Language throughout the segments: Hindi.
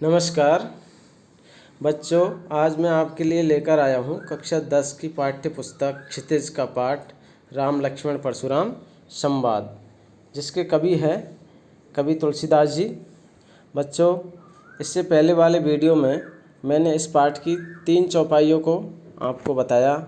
नमस्कार बच्चों, आज मैं आपके लिए लेकर आया हूँ कक्षा 10 की पाठ्य पुस्तक क्षितिज का पाठ राम लक्ष्मण परशुराम संवाद, जिसके कवि हैं कवि तुलसीदास जी। बच्चों, इससे पहले वाले वीडियो में मैंने इस पाठ की 3 चौपाइयों को आपको बताया,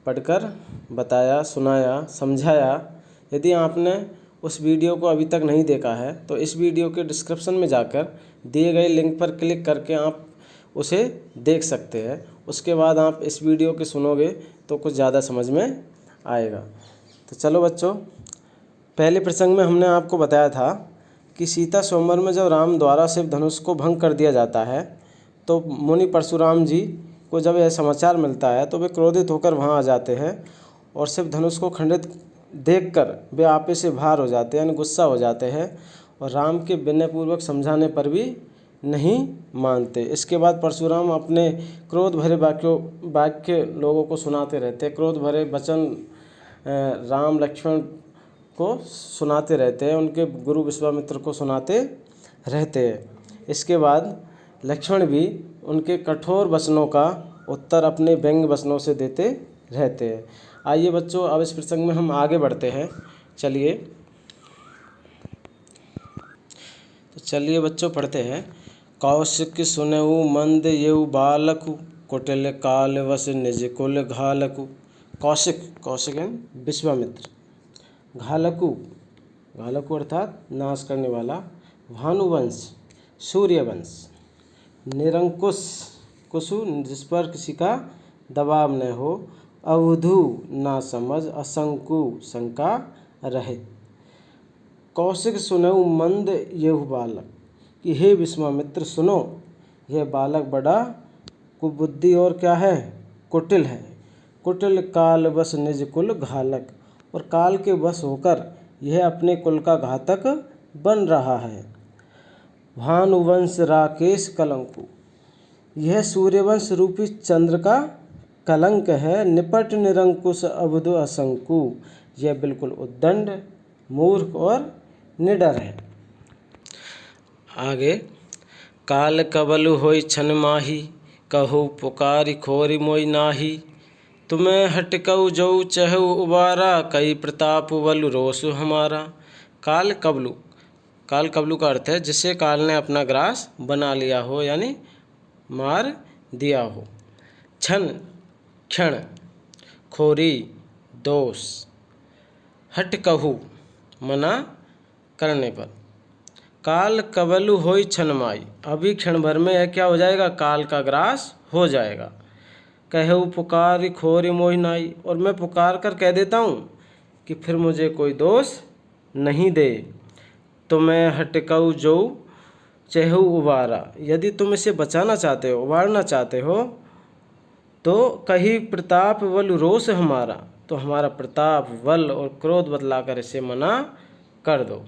पढ़कर बताया, सुनाया, समझाया। यदि आपने उस वीडियो को अभी तक नहीं देखा है तो इस वीडियो के डिस्क्रिप्शन में जाकर दिए गए लिंक पर क्लिक करके आप उसे देख सकते हैं। उसके बाद आप इस वीडियो के सुनोगे तो कुछ ज़्यादा समझ में आएगा। तो चलो बच्चों, पहले प्रसंग में हमने आपको बताया था कि सीता स्वयंवर में जब राम द्वारा शिव धनुष को भंग कर दिया जाता है तो मुनि परशुराम जी को जब यह समाचार मिलता है तो वे क्रोधित होकर वहाँ आ जाते हैं और शिव धनुष को खंडित देखकर वे आपे से बाहर हो जाते हैं, यानी गुस्सा हो जाते हैं और राम के विनयपूर्वक समझाने पर भी नहीं मानते। इसके बाद परशुराम अपने क्रोध भरे वाक्य लोगों को सुनाते रहते हैं, क्रोध भरे वचन राम लक्ष्मण को सुनाते रहते हैं, उनके गुरु विश्वामित्र को सुनाते रहते हैं। इसके बाद लक्ष्मण भी उनके कठोर वचनों का उत्तर अपने व्यंग्य वचनों से देते रहते हैं। आइए बच्चों, अब इस प्रसंग में हम आगे बढ़ते हैं। चलिए बच्चों, पढ़ते हैं। कौशिक सुनऊ मंद येऊ बालकु, कुटिल काल वस निज कुल घालकु। कौशिक है विश्वामित्र। घालकु अर्थात नाश करने वाला। भानुवंश सूर्यवंश। निरंकुश कुसु जिस पर किसी का दबाव न हो। अवधू ना समझ। असंकु शंका रहित। कौशिक सुनऊ मंद येहु बालक, कि हे विश्वामित्र सुनो, यह बालक बड़ा कुबुद्धि और क्या है, कुटिल है। कुटिल काल वश निज कुल घालक, और काल के वश होकर यह अपने कुल का घातक बन रहा है। भानुवंश राकेश कलंकु, यह सूर्यवंश रूपी चंद्र का कलंक है। निपट निरंकुश अबुध असंकु, यह बिल्कुल उद्दंड, मूर्ख और निडर है। आगे, काल कबल होई छन माही, कहु पुकारी खोरी मोई नाही। तुम्हें हटकऊ जऊ चहु उबारा, कई प्रताप बलु रोसु हमारा। काल कबलू का अर्थ है जिसे काल ने अपना ग्रास बना लिया हो, यानी मार दिया हो। छन क्षण, खोरी दोष, हटकहु मना करने पर। काल कबलु होई छन माई, अभी क्षण भर में यह क्या हो जाएगा, काल का ग्रास हो जाएगा। कहु पुकार खोरी मोहि नाई, और मैं पुकार कर कह देता हूँ कि फिर मुझे कोई दोष नहीं दे। तुम्हें हटकऊ जो चहु उबारा, यदि तुम इसे बचाना चाहते हो, उबारना चाहते हो, तो कही प्रताप बल रोष हमारा, तो हमारा प्रताप बल और क्रोध बतलाकर इसे मना कर दो।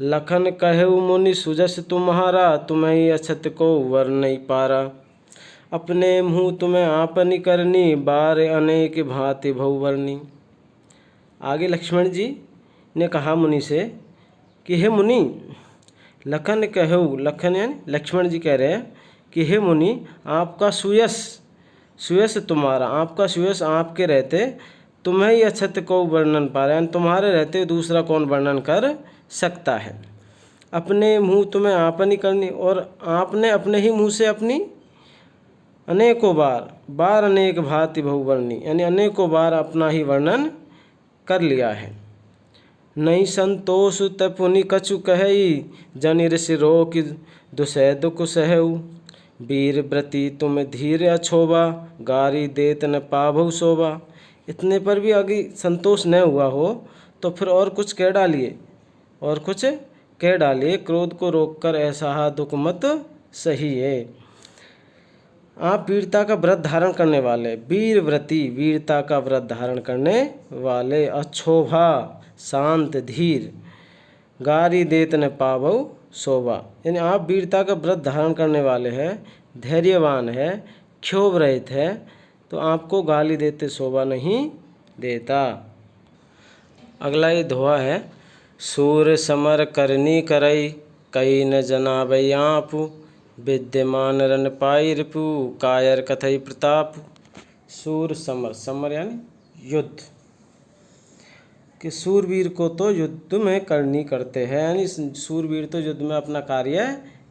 लखन कहु मुनि सुजस तुम्हारा, तुम्हें अछत को वर नहीं पारा। अपने मुँह तुम्हें आपनी करनी, बार अनेक भांति भौवर्णी। आगे लक्ष्मण जी ने कहा मुनि से कि हे मुनि, लखन कहु, लखन यानी लक्ष्मण जी कह रहे हैं कि हे मुनि, आपका सुयस तुम्हारा, आपका सुयस आपके रहते तुम्हें ही अछत को वर्णन पा रहे हैं, तुम्हारे रहते दूसरा कौन वर्णन कर सकता है। अपने मुँह तुम्हें आपनी करनी, और आपने अपने ही मुँह से अपनी अनेकों बार अनेक भांति बहुवर्णी, यानी अनेकों बार अपना ही वर्णन कर लिया है। नहीं संतोष तपुनि कछु कहई, जनि ऋषि रोक दुसह दुख सहऊ। वीर व्रति तुम धीर अछोबा, गारी देत न पाभौ शोभा। इतने पर भी आगे संतोष न हुआ हो तो फिर और कुछ कह डालिए। क्रोध को रोककर ऐसा दुख मत सही है। आप वीरता का व्रत धारण करने वाले, वीर व्रति वीरता का व्रत धारण करने वाले, अछोभा शांत धीर, गारी देत न पावौ शोभा, यानी आप वीरता का व्रत धारण करने वाले हैं, धैर्यवान है, क्षोभ रहित है, तो आपको गाली देते शोभा नहीं देता। अगला ये दोहा है। सूर समर करनी करई, कई न जनाबै आपु, विद्यमान रन पाई रिपु कायर कथई प्रताप। सूर समर, समर यानी युद्ध, कि सूरवीर को तो युद्ध में करनी करते हैं, यानी सूरवीर तो युद्ध में अपना कार्य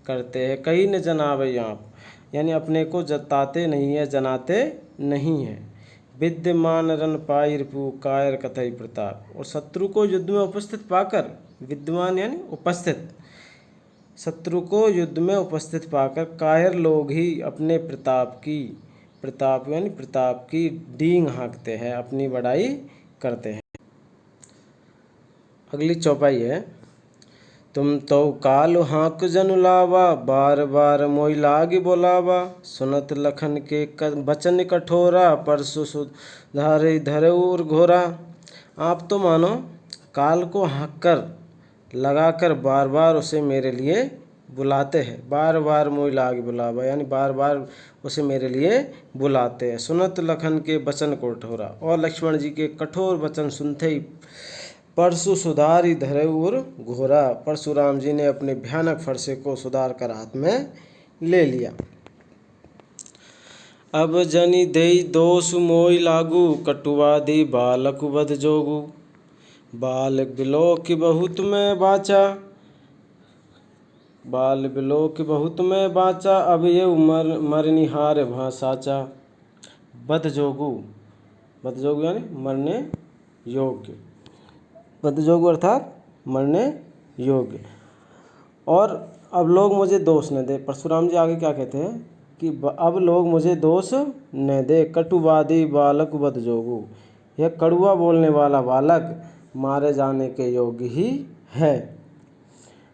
करते हैं। कहीं न जनावे आप, यानी अपने को जताते नहीं है, जनाते नहीं है। विद्यमान रन पाई रिपु कायर कथई प्रताप, और शत्रु को युद्ध में उपस्थित पाकर, विद्यमान यानी उपस्थित, शत्रु को युद्ध में उपस्थित पाकर कायर लोग ही अपने प्रताप की, प्रताप यानी प्रताप की डींग हाँकते हैं, अपनी बड़ाई करते हैं। अगली चौपाई है, तुम तो काल हाँक जनु लावा बार बार मोई लाग बोलावा। सुनत लखन के बचन कठोरा परसु सुधारे धरऊर घोरा। आप तो मानो काल को हाँक कर लगाकर बार बार उसे मेरे लिए बुलाते हैं। बार बार मोई लाग बुलावा, यानी बार बार उसे मेरे लिए बुलाते हैं। सुनत लखन के वचन कठोरा, और लक्ष्मण जी के कठोर वचन सुनते ही परशु सुधारी धरऊर घोरा, परशुराम जी ने अपने भयानक फरसे को सुधार कर हाथ में ले लिया। अब जनि देई दोष मोई लागू कटुवादी बालक बध जोगू। बाल बिलोक बहुत में बाचा, बाल बिलोक बहुत में बाचा, अब ये मरनिहार भाषाचा। बध जोगू, बध जोगू यानी मरने योग्य, बध जोगू अर्थात मरने योग्य। और अब लोग मुझे दोष न दे, परशुराम जी आगे क्या कहते हैं कि अब लोग मुझे दोष न दे। कटुवादी बालक बध जोगू, यह कड़ुआ बोलने वाला बालक मारे जाने के योग्य ही है।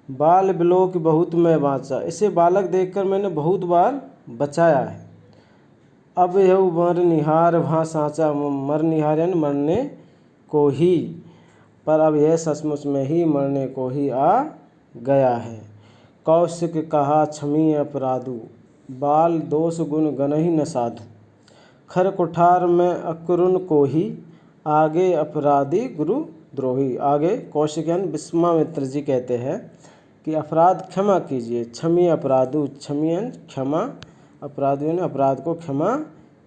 बाल बिलोक बहुत में बाँचा, इसे बालक देखकर मैंने बहुत बार बचाया है। अब यह मरनिहार भा साँचा, मरनिहार यानी मरने को ही, पर अब यह सचमुच में ही मरने को ही आ गया है। कौशिक कहा क्षमी अपराधु, बाल दोष गुण गण ही न साधु। खर कुठार में अकुरुन को ही, आगे अपराधी गुरु द्रोही। आगे कौशिक यानी विश्वामित्र जी कहते हैं कि अपराध क्षमा कीजिए, क्षमी अपराधु, क्षमी यानी क्षमा, अपराध यानी अपराध को क्षमा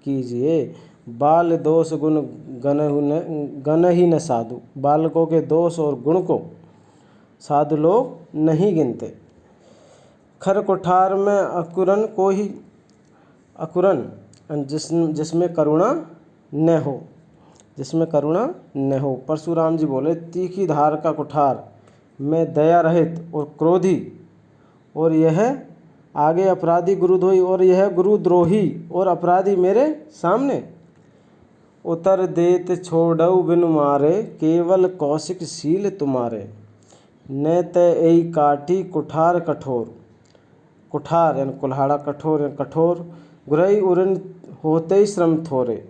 कीजिए। बाल दोष गुण गण ही न साधु, बालकों के दोष और गुण को साधु लोग नहीं गिनते। खर कुठार में अकुरन को ही, अकुरन जिसमें करुणा न हो, जिसमें करुणा न हो। परशुराम जी बोले तीखी धार का कुठार में दया रहित और क्रोधी, और यह आगे अपराधी गुरुद्रोही, और यह गुरुद्रोही और अपराधी मेरे सामने। उतर देत छोड़ऊ बिनु मारे, केवल कौशिक शील तुम्हारे। न तई काटी कुठार कठोर, कुठार यानी कुल्हाड़ा, कठोर यानी कठोर। गुरई उरण होते श्रम थोरे,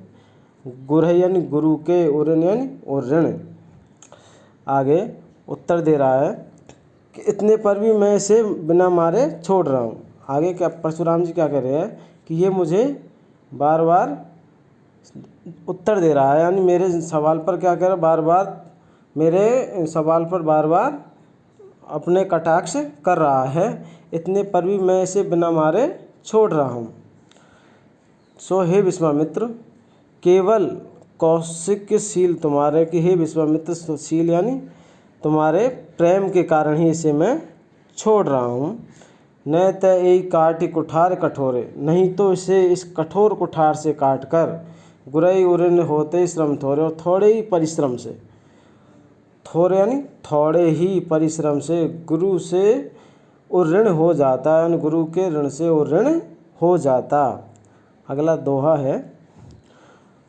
गुरई यानी गुरु के, उरण यानी उऋण। आगे उत्तर दे रहा है कि इतने पर भी मैं इसे बिना मारे छोड़ रहा हूँ। आगे क्या परशुराम जी क्या कह रहे हैं कि ये मुझे बार बार उत्तर दे रहा है, यानी मेरे सवाल पर क्या कह रहा है, बार बार मेरे सवाल पर बार बार अपने कटाक्ष कर रहा है। इतने पर भी मैं इसे बिना मारे छोड़ रहा हूँ। सो हे विश्वामित्र, केवल कौशिक शील तुम्हारे, कि हे विश्वामित्र शील यानी तुम्हारे प्रेम के कारण ही इसे मैं छोड़ रहा हूँ। न तई काटी कुठार कठोरे, नहीं तो इसे इस कठोर कुठार से काट कर गुरई उऋण होते श्रम थोड़े, और थोड़े ही परिश्रम से, थोड़े यानी थोड़े ही परिश्रम से गुरु से उऋण हो जाता, यानी गुरु के ऋण से उऋण हो जाता। अगला दोहा है,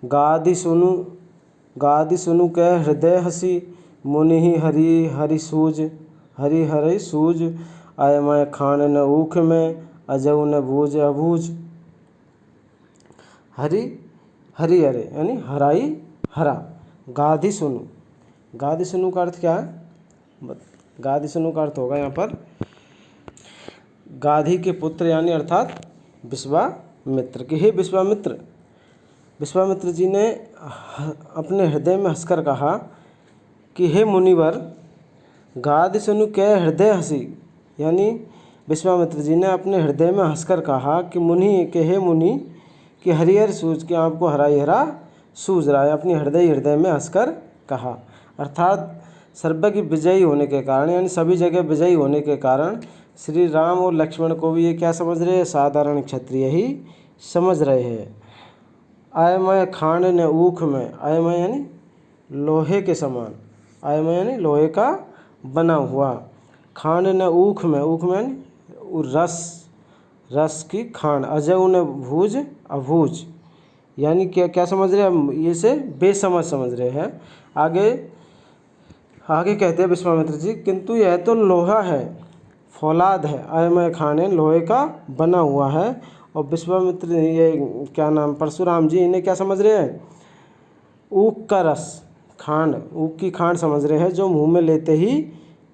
गादि सुनु कह हृदय हसी, मुनि हरि हरि सूज, हरि हरि सूज। आय मैं खान न ऊख में, अजऊ न बूझ अबूझ। हरि हरि हरे यानी हराई हरा। गादि सुनु, गादि सुनु का अर्थ क्या है? गादि सुनु का अर्थ होगा यहाँ पर गाधी के पुत्र, यानी अर्थात विश्वामित्र के। हे विश्वामित्र, विश्वामित्र जी ने अपने हृदय में हंसकर कहा कि हे मुनिवर, गादि सुनु कह हृदय हंसी, यानी विश्वामित्र जी ने अपने हृदय में हंसकर कहा कि हे मुनि कि हरिहर सूझ के आपको हरा ही हरा सूझ रहा है। अपनी हृदय में हंसकर कहा, अर्थात सर्वज्ञ विजयी होने के कारण, यानी सभी जगह विजयी होने के कारण श्री राम और लक्ष्मण को भी ये क्या समझ रहे हैं, साधारण क्षत्रिय ही समझ रहे हैं। अयमय खांड ने ऊख में, अयमय यानी लोहे के समान, अयमय यानी लोहे का बना हुआ, खांड ने ऊख में यानी रस की खांड, अजय ने भूज अभूज, यानी क्या समझ रहे हैं, ये से बेसमझ समझ रहे हैं। आगे कहते हैं विश्वामित्र जी, किंतु यह तो लोहा है, फौलाद है। अयमय खांड लोहे का बना हुआ है। और विश्वामित्र ये परशुराम जी इन्हें क्या समझ रहे हैं, ऊख का रस, खांड, ऊख की खांड समझ रहे हैं, जो मुंह में लेते ही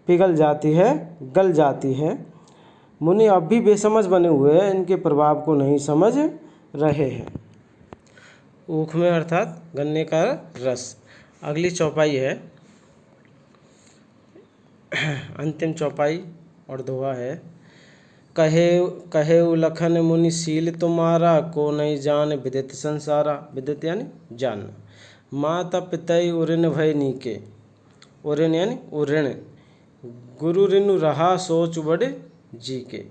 पिघल जाती है, गल जाती है। मुनि अब भी बेसमझ बने हुए हैं, इनके प्रभाव को नहीं समझ रहे हैं। ऊख में अर्थात गन्ने का रस। अगली चौपाई है, अंतिम चौपाई और दोहा है। कहे लखन मुनि शील तुम्हारा, को नहीं जान विदित संसारा। विदित यानी जान। माता पितई उऋण भय नीके, उऋण यानी उऋण, गुरु ऋण रहा सोच बड़ जी के।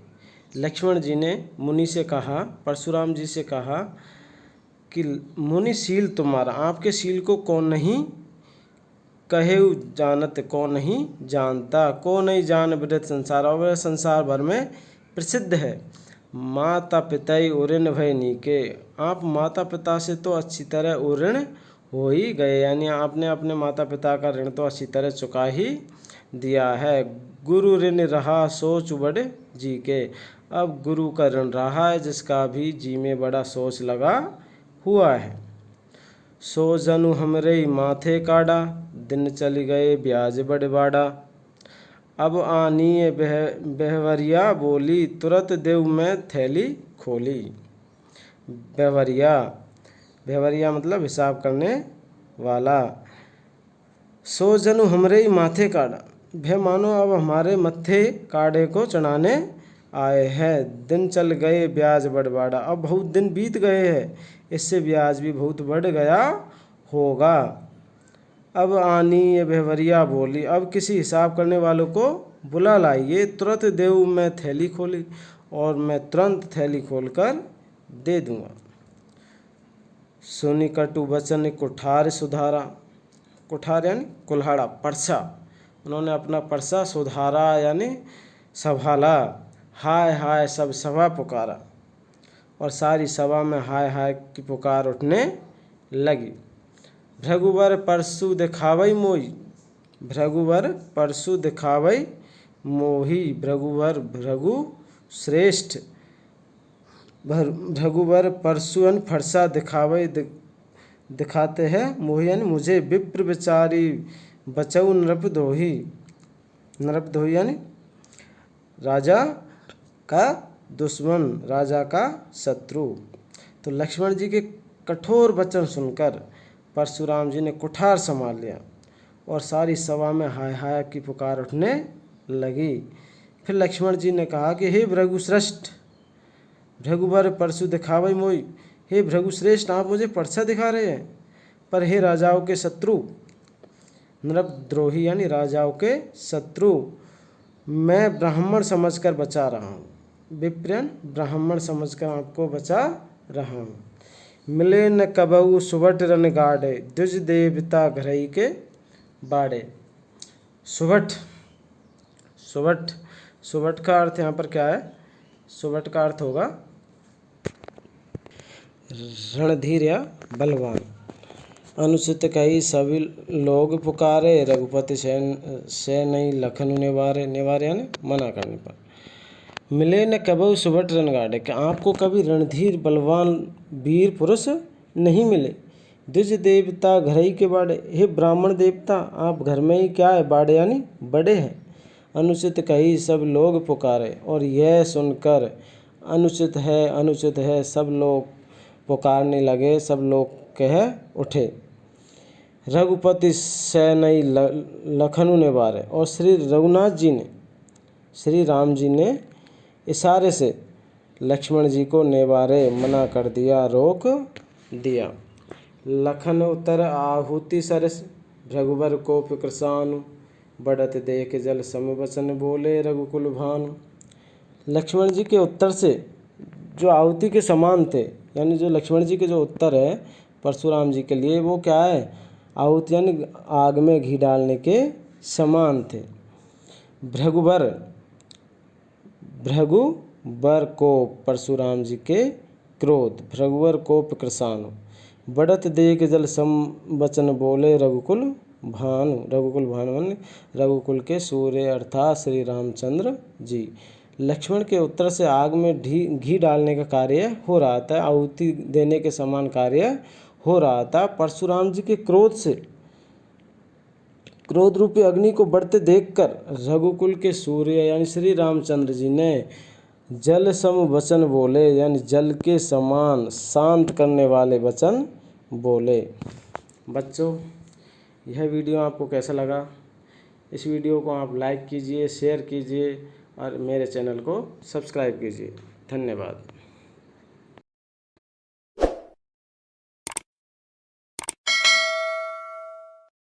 लक्ष्मण जी ने मुनि से कहा, परशुराम जी से कहा कि मुनि शील तुम्हारा, आपके शील को कौन नहीं कहे जानत, कौन नहीं जानता, को नहीं जान विदित संसार, और वह संसार भर में प्रसिद्ध है। माता पितई उऋण भय नीके, आप माता पिता से तो अच्छी तरह उऋण हो ही गए, यानी आपने अपने माता पिता का ऋण तो अच्छी तरह चुका ही दिया है। गुरु ऋण रहा सोच बड़ जी के, अब गुरु का ऋण रहा है जिसका भी जी में बड़ा सोच लगा हुआ है। सो जनु हमरे माथे काड़ा, दिन चल गए ब्याज बड़ बाड़ा। अब आनिए बेहवरिया बोली, तुरंत देव में थैली खोली। बेहवरिया मतलब हिसाब करने वाला। सो जनु हमरे ही माथे काड़ा, भे मानो अब हमारे मत्थे काड़े को चढ़ाने आए हैं। दिन चल गए ब्याज बढ़ बाड़ा, अब बहुत दिन बीत गए हैं, इससे ब्याज भी बहुत बढ़ गया होगा। अब आनी ये बेहवरिया बोली, अब किसी हिसाब करने वालों को बुला लाइए। तुरंत देव मैं थैली खोली, और मैं तुरंत थैली खोलकर दे दूंगा। सुनी कटु वचन कुठार सुधारा, कुठार यानी कुल्हाड़ा, परसा, उन्होंने अपना परसा सुधारा यानी संभाला। हाय हाय सब सभा पुकारा, और सारी सभा में हाय हाय की पुकार उठने लगी। भृगुवर परसु दिखावई मोही, भृगुवर परसु दिखावई मोही, भृगुवर भृगु श्रेष्ठ, भृगुवर परसुअन फरसा दिखावई दिखाते हैं मोही, यानी मुझे विप्र विचारी बचऊ नृपद्रोही, नृपद्रोही यानी राजा का दुश्मन, राजा का शत्रु। तो लक्ष्मण जी के कठोर वचन सुनकर परशुराम जी ने कुठार संभाल लिया, और सारी सभा में हाय हाय की पुकार उठने लगी। फिर लक्ष्मण जी ने कहा कि हे भृगुश्रेष्ठ, भृगुवर परसु दिखावई मोई, हे भृगुश्रेष्ठ आप मुझे परसा दिखा रहे हैं, पर हे राजाओं के शत्रु, नृपद्रोही यानी राजाओं के शत्रु, मैं ब्राह्मण समझकर बचा रहा हूँ। विप्रेन ब्राह्मण समझकर आपको बचा रहा हूँ। मिले न कबहु सुबट रन गाड़े, द्विज देवता घरई के बाड़े। सुबट, सुबट, सुबट का अर्थ यहाँ पर क्या है, सुबट का अर्थ होगा रणधीर या बलवान। अनुचित कही सभी लोग पुकारे, रघुपति से नहीं लखन निवारे, निवारे यानी मना करने पर। मिले न कबहु सुबट रणगाड़े, कि आपको कभी रणधीर बलवान वीर पुरुष नहीं मिले। द्विज देवता घरई के बाड़े, हे ब्राह्मण देवता आप घर में ही क्या है, बाड़े यानी बड़े हैं। अनुचित कही सब लोग पुकारे, और यह सुनकर अनुचित है सब लोग पुकारने लगे, सब लोग कह उठे। रघुपति से नहीं लखनु निवारे, और श्री रघुनाथ जी ने, श्री राम जी ने इशारे से लक्ष्मण जी को नेवारे मना कर दिया, रोक दिया। लखन उतर आहुति सरस, रघुबर कोप कृसानु, बढ़त देख जल सम वचन बोले रघुकुल भानु। लक्ष्मण जी के उत्तर से जो आहुति के समान थे, यानी जो लक्ष्मण जी के जो उत्तर है परशुराम जी के लिए, वो क्या है, आहुति यानी आग में घी डालने के समान थे। भृगुबर को परशुराम जी के क्रोध, भृगुबर कोप कृसानु, बढ़त देख जल सम वचन बोले रघुकुल भानु। रघुकुल भानु रघुकुल के सूर्य अर्थात श्री रामचंद्र जी। लक्ष्मण के उत्तर से आग में घी डालने का कार्य हो रहा था, आहुति देने के समान कार्य हो रहा था। परशुराम जी के क्रोध से, क्रोध रूपी अग्नि को बढ़ते देखकर रघुकुल के सूर्य यानी श्री रामचंद्र जी ने जल सम वचन बोले, यानी जल के समान शांत करने वाले वचन बोले। बच्चों, यह वीडियो आपको कैसा लगा? इस वीडियो को आप लाइक कीजिए, शेयर कीजिए और मेरे चैनल को सब्सक्राइब कीजिए। धन्यवाद।